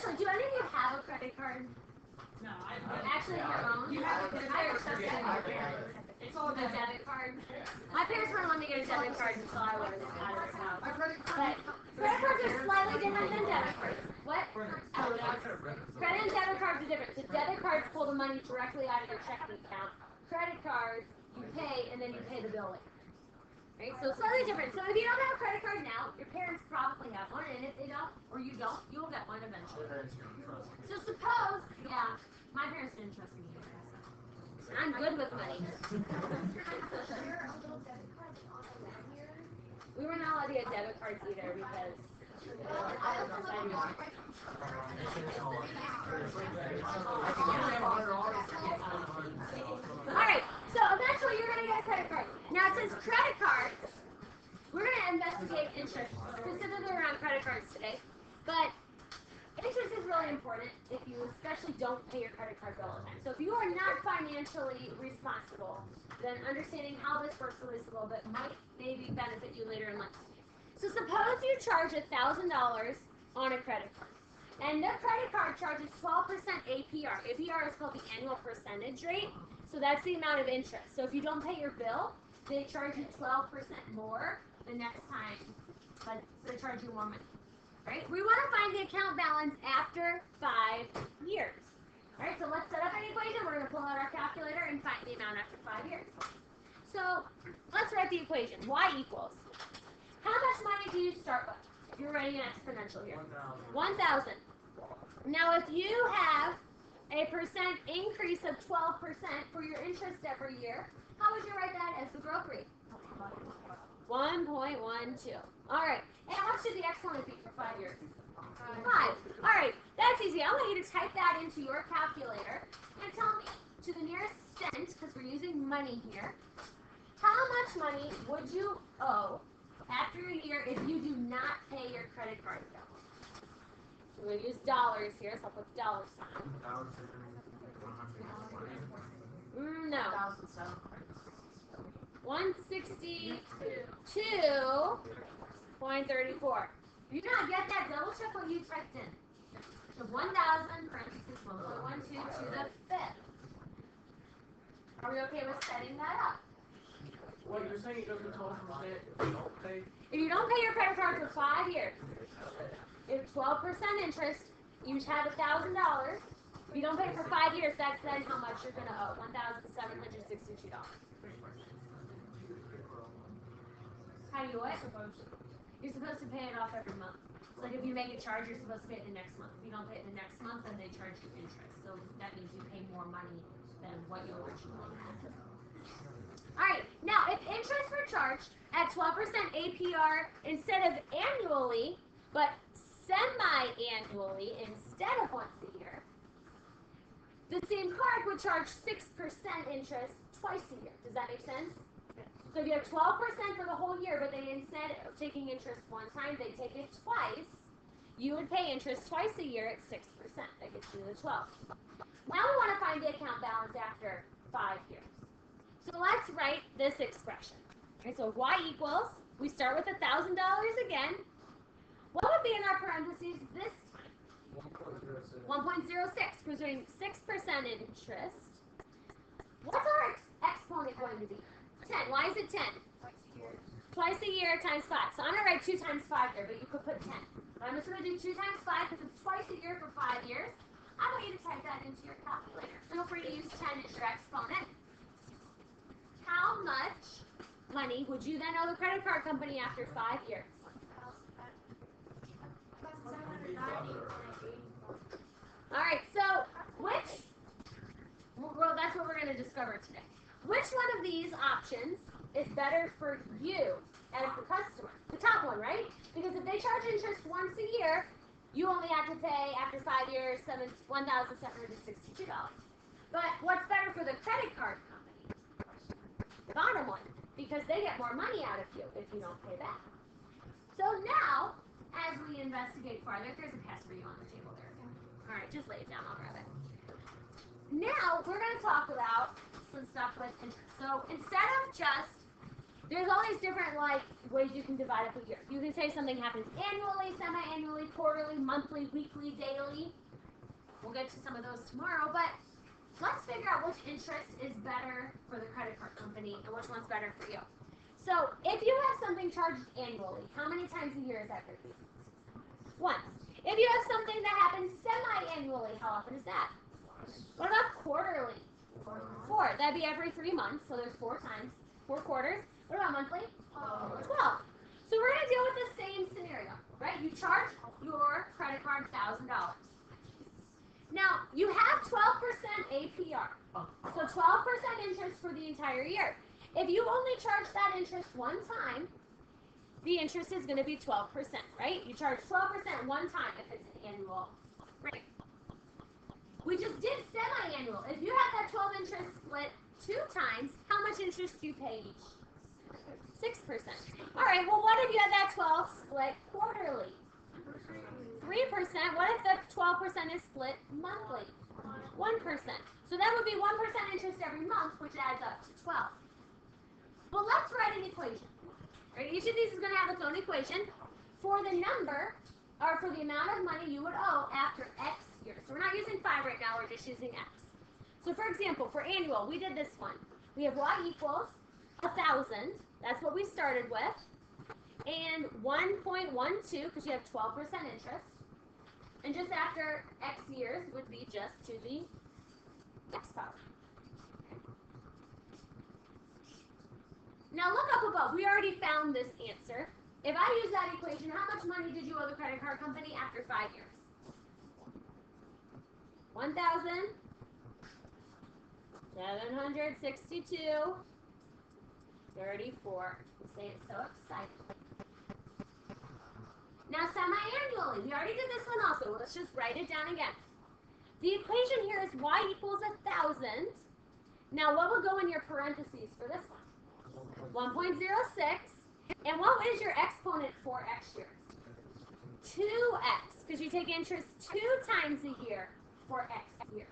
Actually, do any of you have a credit card? No, Actually, your own? You have Because they're trusting your parents. It's all a debit card. My parents wouldn't let me get a debit card until I was out of their house. But credit cards are slightly different than debit cards. What? Credit and debit cards are different. So debit cards pull the money directly out of your checking account. Credit cards, you pay and then you pay the bill later. Right? So slightly different. So if you don't have a credit card now, your parents probably have one, and if they don't, or you don't, you'll get one eventually. So suppose, yeah, my parents didn't trust me either. So I'm good with money. We were not allowed to get debit cards either because Alright, so eventually you're going to get a credit card. Now it says credit cards. We're going to investigate interest specifically around credit cards today. But interest is really important if you especially don't pay your credit card bill on time. So if you are not financially responsible, then understanding how this works a little bit might maybe benefit you later in life. So suppose you charge $1,000 on a credit card. And the credit card charges 12% APR. APR is called the annual percentage rate. So that's the amount of interest. So if you don't pay your bill, they charge you 12% more the next time. But they charge you more money. Right? We want to find the account balance after 5 years. Alright, so let's set up an equation. We're going to pull out our calculator and find the amount after 5 years. So let's write the equation. Y equals. How much money do you start with? If you're writing an exponential here. 1,000. Now if you have a percent increase of 12% for your interest every year, how would you write that as the growth rate? 1.12. Alright. And how much did the exponent be for 5 years? 5. Alright, that's easy. I want you to type that into your calculator and tell me to the nearest cent, because we're using money here, how much money would you owe after a year if you do not pay your credit card bill? We're going to use dollars here, so I'll put dollar sign. No. 162.34. If you do not get that, double check what you typed in. So 1,000 parentheses 1.12 to the fifth. Are we okay with setting that up? Well, you're saying it doesn't tell from state if you don't pay? If you don't pay your credit card for 5 years, if 12% interest, you have $1,000. If you don't pay for 5 years, that's then how much you're going to owe, $1,762. How do you what? You're supposed to pay it off every month. So like if you make a charge, you're supposed to pay it the next month. If you don't pay it the next month, then they charge you interest. So that means you pay more money than what you originally had. Alright, now if interest were charged at 12% APR instead of annually, but semi-annually instead of once a year, the same card would charge 6% interest twice a year. Does that make sense? So if you have 12% for the whole year, but they instead of taking interest one time, they take it twice, you would pay interest twice a year at 6%. That gets you the 12. Now we want to find the account balance after 5 years. So let's write this expression. Okay, so Y equals, we start with $1,000 again. What would be in our parentheses this time? 1.06, because we're doing 6% interest. What's our exponent going to be? 10. Why is it 10? Twice a year times 5. So I'm going to write 2 times 5 there, but you could put 10. But I'm just going to do 2 times 5 because it's twice a year for 5 years. I want you to type that into your calculator. Feel free to use 10 as your exponent. How much money would you then owe the credit card company after 5 years? Alright, so well, that's what we're going to discover today. Which one of these options is better for you as the customer? The top one, right? Because if they charge interest once a year, you only have to pay after 5 years $1,762. But what's better for the credit card company? The bottom one, because they get more money out of you if you don't pay back. So now, as we investigate farther, there's a pass for you on the table there. Alright, just lay it down, I'll grab it. Now, we're going to talk about some stuff with interest. So instead of just There's all these different like ways you can divide up a year. You can say something happens annually, semi-annually, quarterly, monthly, weekly, daily. We'll get to some of those tomorrow, but let's figure out which interest is better for the credit card company and which one's better for you. So if you have something charged annually, how many times a year is that going to be? Once. If you have something that happens semi-annually, how often is that? What about quarterly? 4. That'd be every 3 months, so there's 4 times, 4 quarters. What about monthly? 12. So we're going to deal with the same scenario, right? You charge your credit card $1,000. Now, you have 12% APR, so 12% interest for the entire year. If you only charge that interest one time, the interest is going to be 12%, right? You charge 12% one time if it's an annual rate. We just did semi-annual. If you have that 12 interest split 2 times, how much interest do you pay each? 6%. All right, well, what if you had that 12 split quarterly? 3%. What if the 12% is split monthly? 1%. So that would be 1% interest every month, which adds up to 12. Well, let's write an equation. Right? Each of these is going to have its own equation for the number, or for the amount of money you would owe after X years. So we're not using 5 right now, we're just using X. So for example, for annual, we did this one. We have Y equals 1,000. That's what we started with. And 1.12, because you have 12% interest. And just after X years would be just to the X power. Now look up above. We already found this answer. If I use that equation, how much money did you owe the credit card company after 5 years? 1,762.34. You say it's so exciting. Now semi-annually, we already did this one also. Let's just write it down again. The equation here is Y equals 1,000. Now what will go in your parentheses for this one? 1.06. And what is your exponent for X years? 2X, because you take interest 2 times a year for X years.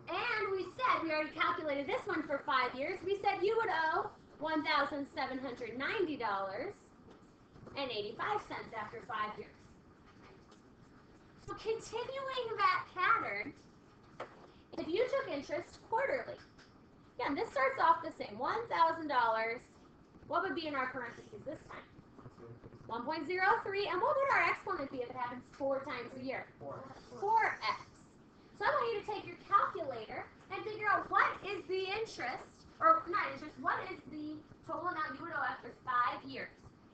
And we said, we already calculated this one for 5 years. We said you would owe $1,790.85 after 5 years. So continuing that pattern, if you took interest quarterly, again, this starts off the same, $1,000. What would be in our parentheses this time? 1.03. And what would our exponent be if it happens 4 times a year? 4x. So I want you to take your calculator and figure out what is the interest, or not interest, what is the total amount you would owe after 5 years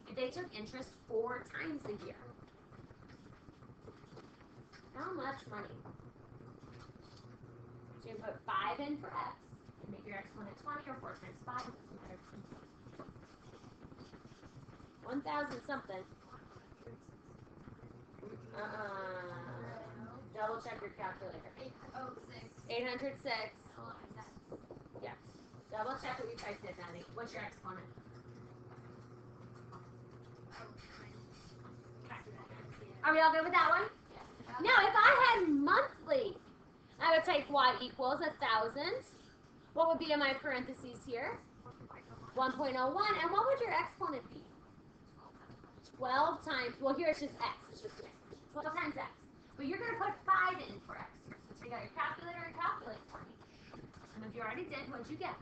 if they took interest 4 times a year. How much money? So you put 5 in for x and make your exponent 20, or 4 times 5. 1,000 something. Double check your calculator. 806. Yeah. Double check what you typed in, Maddie. What's your exponent? Are we all good with that one? Now, if I had monthly, I would take y equals 1,000. What would be in my parentheses here? 1.01. And what would your exponent be? 12 times, well, here it's just x. It's just 12 times x. But you're going to put 5 in for x. So you got your calculator and calculate for me. And if you already did, what'd you get?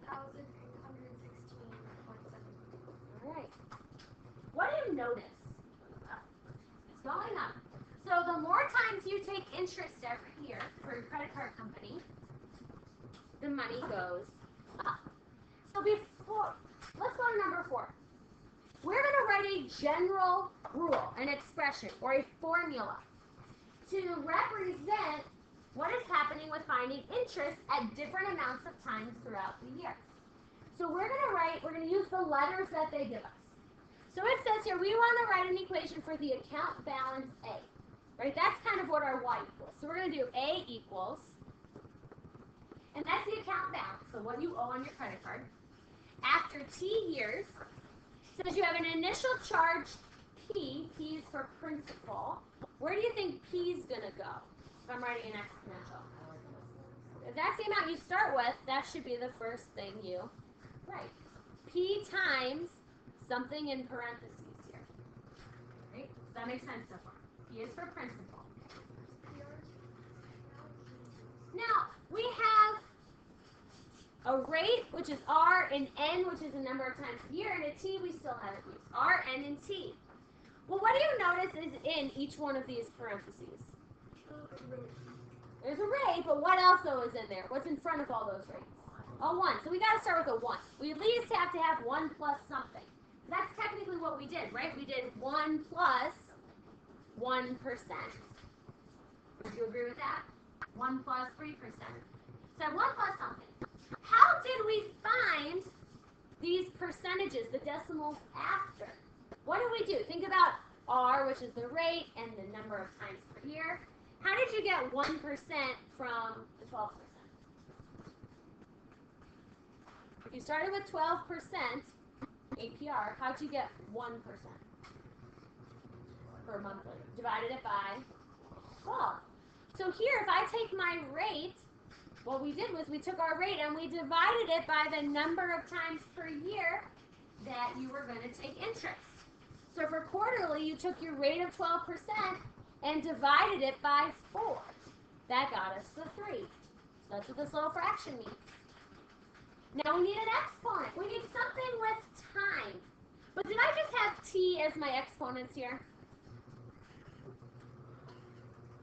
1,816.7. All right. What do you notice? It's going up. So the more times you take interest every year for your credit card company, the money goes up. So before, let's go to number 4. We're going to write a general rule, an expression, or a formula to represent what is happening with finding interest at different amounts of times throughout the year. So we're going to use the letters that they give us. So it says here, we want to write an equation for the account balance A. Right? That's kind of what our y equals. So we're going to do A equals, and that's the account balance, so what you owe on your credit card. After T years, says you have an initial charge P. P is for principal. Where do you think P is going to go if I'm writing an exponential? if that's the amount you start with, that should be the first thing you write. P times something in parentheses here. Right? Does that make sense so far? P is for principal. Now, we have a rate, which is R, and N, which is the number of times per year, and a T we still haven't used. R, N, and T. Well, what do you notice is in each one of these parentheses? There's a rate, but what else though is in there? What's in front of all those rates? A 1. So we got to start with a 1. We at least have to have 1 plus something. That's technically what we did, right? We did 1 plus 1%. Would you agree with that? 1 plus 3%. So 1 plus something. How did we find these percentages, the decimals after? What did we do? Think about R, which is the rate, and the number of times per year. How did you get 1% from the 12%? If you started with 12% APR, how'd you get 1% per monthly? Divided it by 12. So here, if I take my rate, what we did was we took our rate and we divided it by the number of times per year that you were going to take interest. So for quarterly, you took your rate of 12% and divided it by 4. That got us the 3. So that's what this little fraction means. Now we need an exponent. We need something with time. But did I just have t as my exponents here?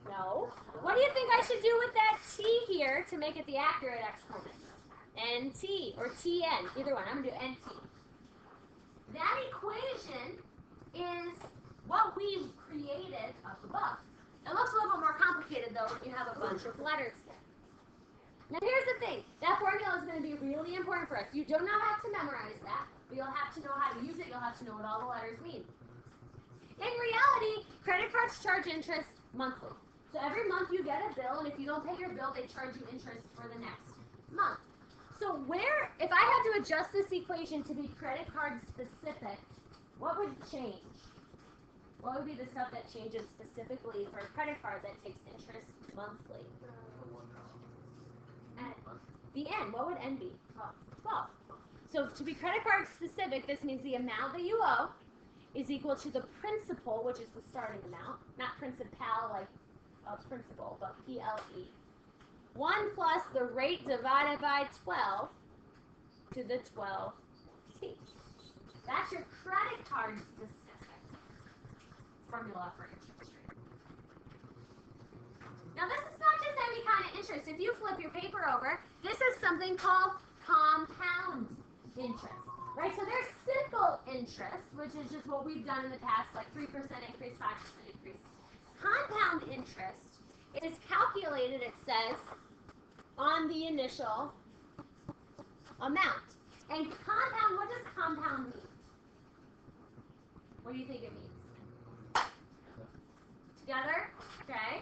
No. What do you think I should do with that t here to make it the accurate exponent? nt or tn, either one. I'm going to do nt. That equation is what we've created up above. It looks a little bit more complicated though if you have a bunch of letters here. Now here's the thing, that formula is going to be really important for us. You do not have to memorize that, but you'll have to know how to use it. You'll have to know what all the letters mean. In reality, credit cards charge interest monthly. So every month you get a bill, and if you don't pay your bill, they charge you interest for the next month. So if I had to adjust this equation to be credit card specific, what would change? What would be the stuff that changes specifically for a credit card that takes interest monthly? At the N, what would N be? 12. So to be credit card specific, this means the amount that you owe is equal to the principal, which is the starting amount, not principal like principal, but PLE. 1 plus the rate divided by 12 to the 12t. That's your credit card specific formula for interest rate. Now this is not just any kind of interest. If you flip your paper over, this is something called compound interest. Right? So there's simple interest, which is just what we've done in the past, like 3% increase, 5% increase. Compound interest is calculated, it says, on the initial amount. And compound, what does compound mean? What do you think it means? Together? Okay.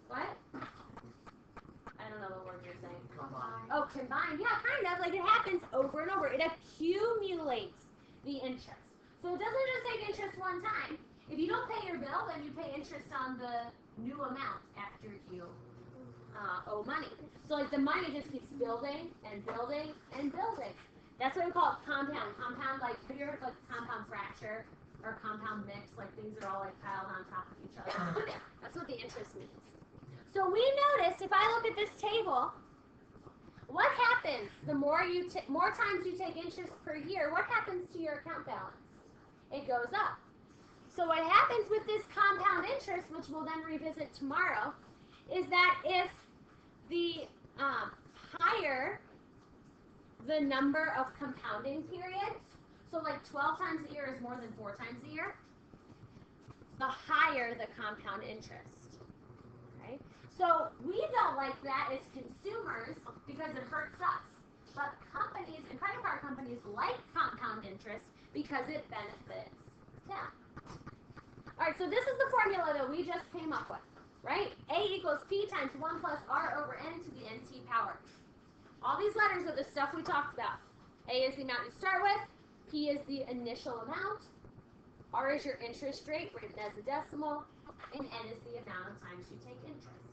What? I don't know the word you're saying. Combine. Oh, combined. Yeah, kind of. Like it happens over and over. It accumulates the interest. So it doesn't just take interest one time. If you don't pay your bill, then you pay interest on the new amount after you owe money. So like the money just keeps building and building and building. That's what we call it compound. Compound, like have you heard of like compound fracture or compound mix? Like things are all like piled on top of each other. That's what the interest means. So we notice if I look at this table, what happens the more times you take interest per year? What happens to your account balance? It goes up. So what happens with this compound interest, which we'll then revisit tomorrow, is that if the higher the number of compounding periods, so like 12 times a year is more than 4 times a year, the higher the compound interest. Okay? So we don't like that as consumers because it hurts us. But companies and credit card companies like compound interest because it benefits them. All right, so this is the formula that we just came up with, right? A equals P times 1 plus R over N to the NT power. All these letters are the stuff we talked about. A is the amount you start with. P is the initial amount. R is your interest rate, written as a decimal. And N is the amount of times you take interest.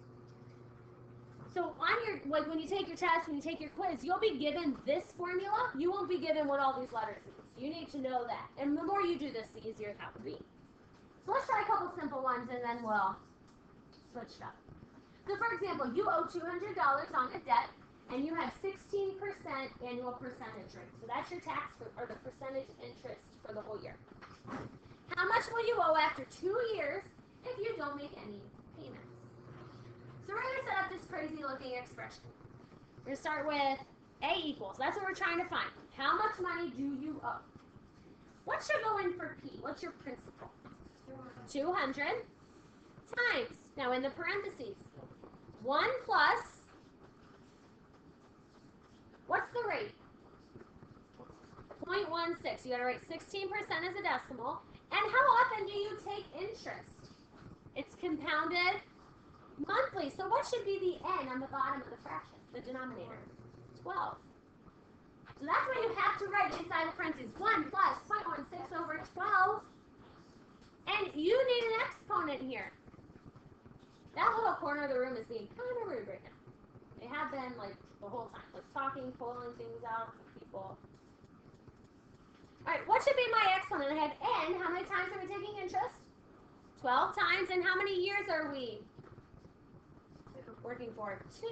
So on your, like when you take your test, when you take your quiz, you'll be given this formula. You won't be given what all these letters mean. You need to know that. And the more you do this, the easier that will be. So let's try a couple simple ones and then we'll switch it up. So for example, you owe $200 on a debt and you have 16% annual percentage rate. So that's your tax for, or the percentage interest for the whole year. How much will you owe after 2 years if you don't make any payments? So we're going to set up this crazy looking expression. We're going to start with A equals. That's what we're trying to find. How much money do you owe? What should go in for P? What's your principal? 200 times. Now in the parentheses, 1 plus, what's the rate? 0.16. You got to write 16% as a decimal. And how often do you take interest? It's compounded monthly. So what should be the n on the bottom of the fraction, the denominator? 12. So that's what you have to write inside the parentheses. 1 plus 0.16 over 12. And you need an exponent here. That little corner of the room is being kind of rude right now. They have been like the whole time, like talking, pulling things out of people. All right, what should be my exponent? I have n. How many times are we taking interest? 12 times. And how many years are we working for? 2.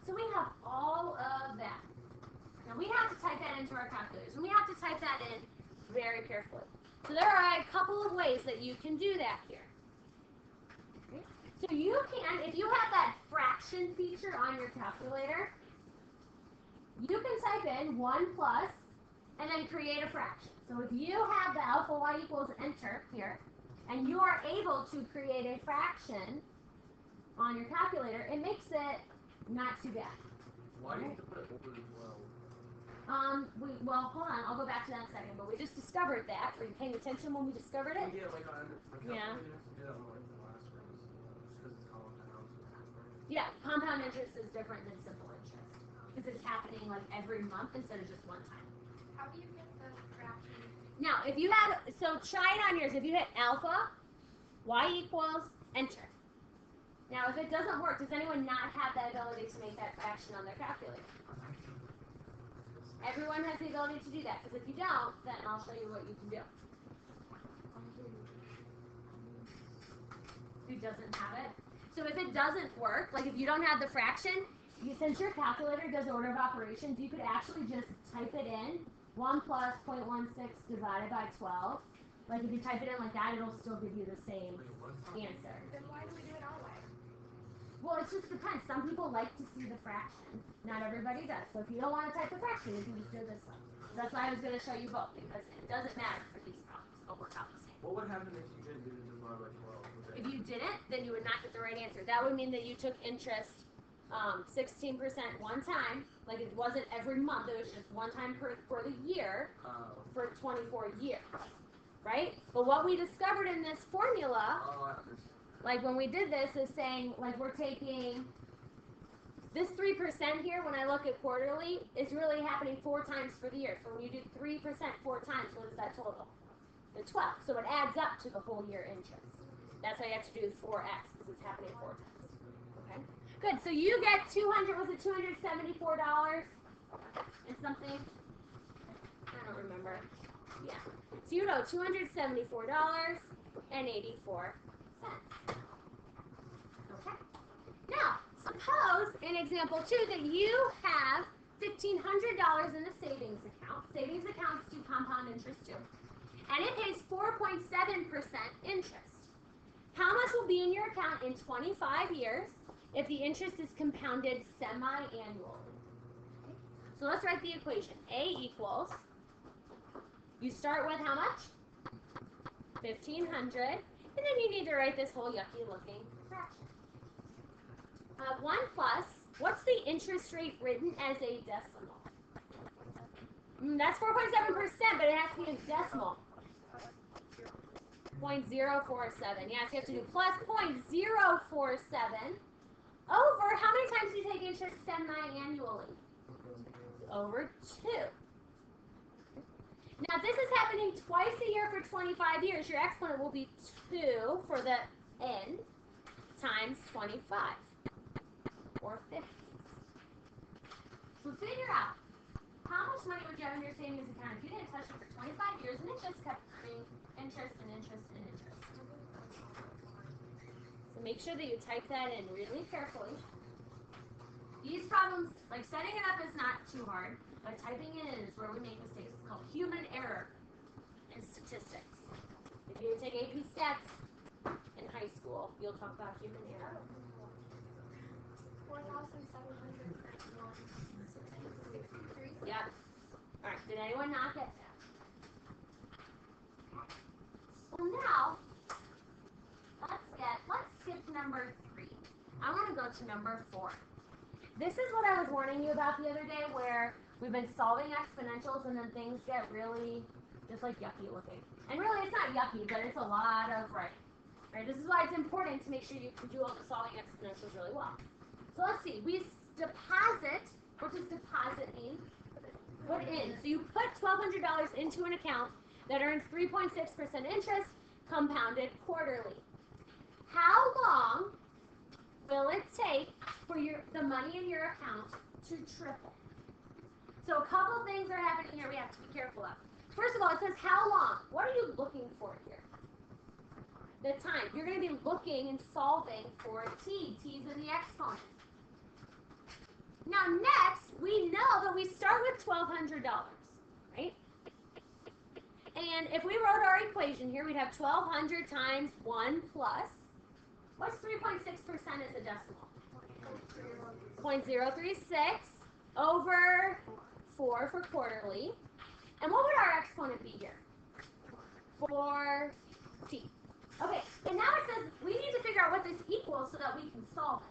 So we have all of that. Now we have to type that into our calculators, and we have to type that in very carefully. So there are a couple of ways that you can do that here. Okay. So you can, if you have that fraction feature on your calculator, you can type in 1 plus and then create a fraction. So if you have the alpha y equals enter here, and you are able to create a fraction on your calculator, it makes it not too bad. Why do you have to put it over as well? Well, hold on, I'll go back to that in a second, but we just discovered that. Were you paying attention when we discovered it? Yeah, like on Yeah. Yeah, like the last one. Just because it's compound. Yeah, compound interest is different than simple interest because it's happening like every month instead of just one time. How do you get the fraction? Now, if you have, so try it on yours. If you hit alpha, y equals, enter. Now, if it doesn't work, does anyone not have that ability to make that fraction on their calculator? Everyone has the ability to do that, because if you don't, then I'll show you what you can do. Who doesn't have it? So if it doesn't work, like if you don't have the fraction, since your calculator does order of operations, you could actually just type it in, 1 plus 0.16 divided by 12. Like if you type it in like that, it'll still give you the same answer. Then why do we do it our way? Well, it just depends. Some people like to see the fraction. Not everybody does. So if you don't want to type the fraction, you can just do it this way. So that's why I was going to show you both, because it doesn't matter for these problems. It'll work out the same. What would happen if you didn't do the divide by 12? If you didn't, then you would not get the right answer. That would mean that you took interest 16% one time. Like it wasn't every month. It was just one time for the year for 24 years. Right? But what we discovered in this formula, like when we did this, is saying like we're taking this 3% here. When I look at quarterly, is really happening 4 times for the year. So when you do 3% 4 times, what is that total? The 12. So it adds up to the whole year interest. That's why you have to do 4x because it's happening 4 times. Okay. Good. So you get 200. Was it $274 and something? I don't remember. Yeah. So you know $274.84. Okay. Now, suppose in example 2 that you have $1,500 in a savings account. Savings accounts do compound interest too. And it pays 4.7% interest. How much will be in your account in 25 years if the interest is compounded semi-annually? Okay. So let's write the equation. A equals, you start with how much? 1,500. And then you need to write this whole yucky looking fraction. 1 plus, what's the interest rate written as a decimal? That's 4.7%, but it has to be a decimal. 0.047. Yes, you have to do plus 0.047 over, how many times do you take interest semi-annually? Over 2. Now, if this is happening twice a year for 25 years, your exponent will be 2 for the end times 25. or 50s. So figure out how much money would you have in your savings account if you didn't touch it for 25 years and it just kept earning interest and interest and interest. So make sure that you type that in really carefully. These problems, like setting it up is not too hard, but typing it in is where we make mistakes. It's called human error in statistics. If you take AP Stats in high school, you'll talk about human error. 4,763. Yep. All right. Did anyone not get that? Well, now let's skip number 3. I want to go to number 4. This is what I was warning you about the other day, where we've been solving exponentials and then things get really just like yucky looking. And really, it's not yucky, but it's a lot of writing. Right? This is why it's important to make sure you can do all the solving exponentials really well. So let's see. We deposit. What does deposit mean? Put in. So you put $1,200 into an account that earns 3.6% interest, compounded quarterly. How long will it take for the money in your account to triple? So a couple things are happening here we have to be careful of. First of all, it says how long. What are you looking for here? The time. You're going to be looking and solving for t. T's in the exponent. Now next, we know that we start with $1,200, right? And if we wrote our equation here, we'd have 1,200 times 1 plus. What's 3.6% as a decimal? 0.036 over 4 for quarterly. And what would our exponent be here? 4t. Okay, and now it says we need to figure out what this equals so that we can solve it.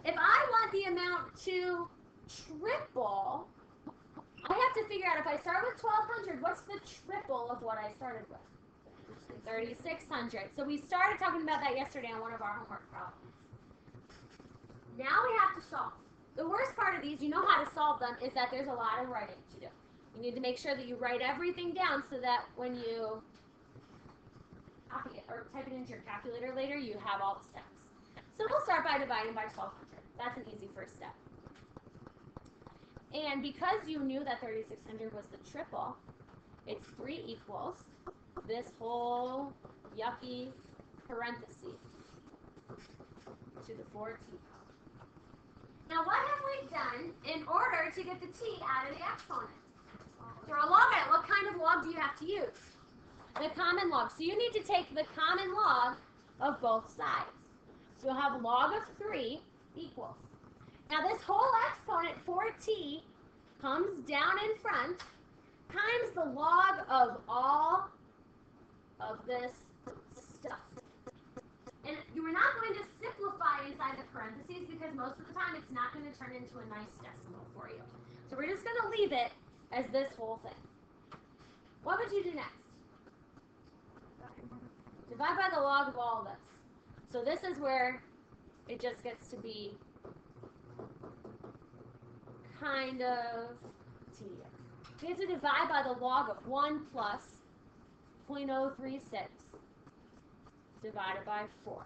If I want the amount to triple, I have to figure out if I start with 1,200, what's the triple of what I started with? 3,600. So we started talking about that yesterday on one of our homework problems. Now we have to solve. The worst part of these, you know how to solve them, is that there's a lot of writing to do. You need to make sure that you write everything down so that when you copy it or type it into your calculator later, you have all the steps. So we'll start by dividing by 1,200. That's an easy first step. And because you knew that 3,600 was the triple, it's 3 equals this whole yucky parenthesis to the 4t. Now what have we done in order to get the t out of the exponent? Throw a log at it. What kind of log do you have to use? The common log. So you need to take the common log of both sides. So you'll have log of 3 equals. Now this whole exponent, 4t, comes down in front times the log of all of this stuff. And you are not going to simplify inside the parentheses because most of the time it's not going to turn into a nice decimal for you. So we're just going to leave it as this whole thing. What would you do next? Divide by the log of all of this. So this is where it just gets to be kind of tedious. We have to divide by the log of 1 plus 0.036 divided by 4.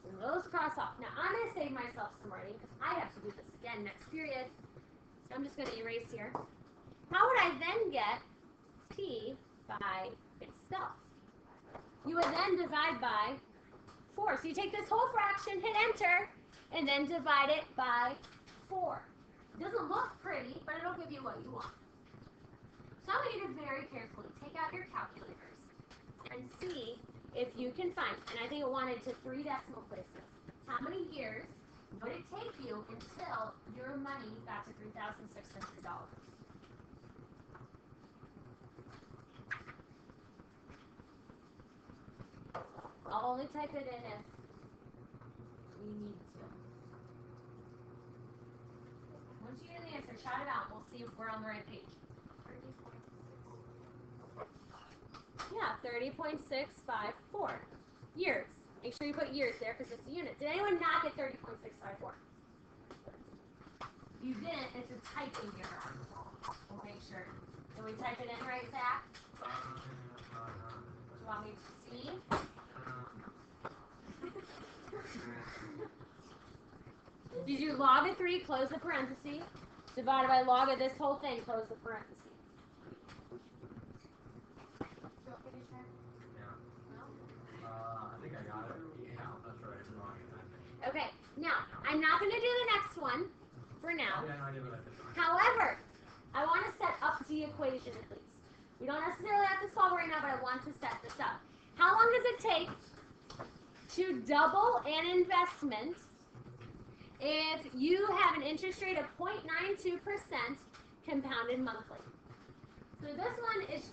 And those cross off. Now I'm going to save myself some writing because I have to do this again next period. So I'm just going to erase here. How would I then get t by itself? You would then divide by 4. So you take this whole fraction, hit enter, and then divide it by 4. It doesn't look pretty, but it'll give you what you want. So I want you to very carefully take out your calculators and see if you can find, and I think it wanted to 3 decimal places, how many years would it take you until your money got to $3,600? I'll only type it in if we need to. Once you get the answer, shout it out. We'll see if we're on the right page. Yeah, 30.654 years. Make sure you put years there because it's a unit. Did anyone not get 30.654? You didn't. It's a typing error. We'll make sure. Did we type it in right, Zach? Do you want me to see? You do log of 3, close the parenthesis, divided by log of this whole thing, close the parenthesis. I think I got it. Yeah, that's right. It's wrong. Okay, now, I'm not going to do the next one for now. Yeah, no, I did what I did. However, I want to set up the equation at least. We don't necessarily have to solve it right now, but I want to set this up. How long does it take to double an investment if you have an interest rate of 0.92% compounded monthly? So this one is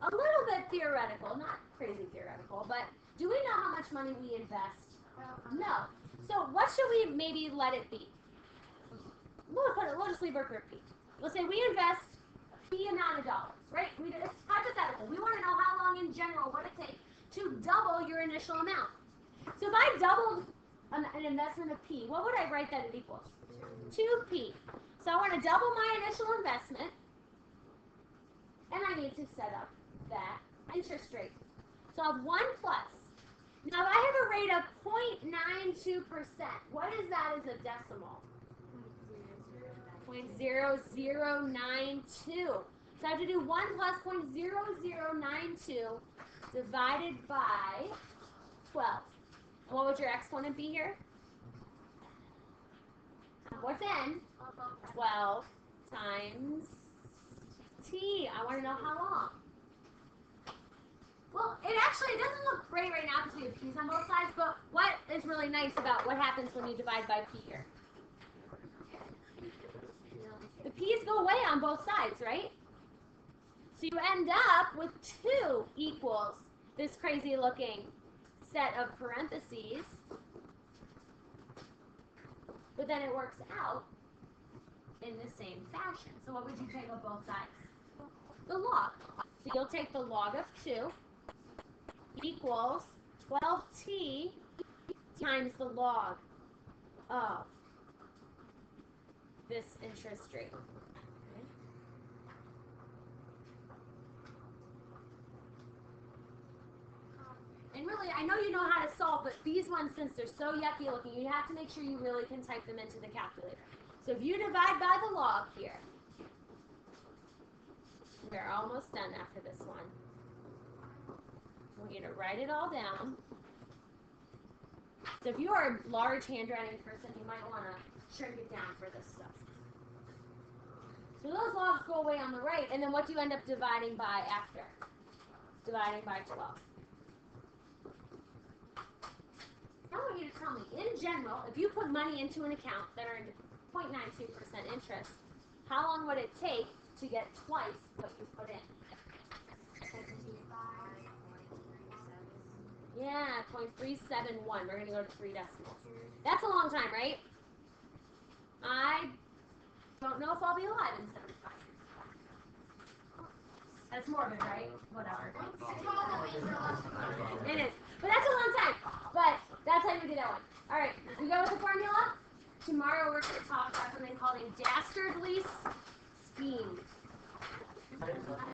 a little bit theoretical, not crazy theoretical, but do we know how much money we invest? No. So what should we maybe let it be? We'll just leave it for P. We'll say we invest P amount of dollars, right? It's hypothetical. We want to know how long in general would it take to double your initial amount. So if I doubled an investment of P, what would I write that it equals? 2P. So I want to double my initial investment, and I need to set up that interest rate. So I have 1 plus. Now if I have a rate of 0.92%, what is that as a decimal? 0.0092. So I have to do 1 plus 0.0092 divided by 12. And what would your exponent be here? What's n? 12 times t. I want to know how long. Well, it doesn't look great right now because we have p's on both sides, but what is really nice about what happens when you divide by p here? The p's go away on both sides, right? So you end up with 2 equals this crazy looking set of parentheses, but then it works out in the same fashion. So what would you take on both sides? The log. So you'll take the log of 2 equals 12t times the log of this interest rate. Okay. And really, I know you know how to solve, but these ones, since they're so yucky looking, you have to make sure you really can type them into the calculator. So if you divide by the log here, we're almost done after this one. I want you to write it all down. So if you are a large handwriting person, you might want to shrink it down for this stuff. So those logs go away on the right, and then what do you end up dividing by after? Dividing by 12. I want you to tell me, in general, if you put money into an account that earned 0.92% interest, how long would it take to get twice what you put in? Yeah, 0.371. We're going to go to 3 decimals. That's a long time, right? I don't know if I'll be alive in 75 years. That's morbid, right? Whatever. It is. But that's a long time. But that's how you do that one. All right, we go with the formula. Tomorrow we're going to talk about something called a dastardly scheme.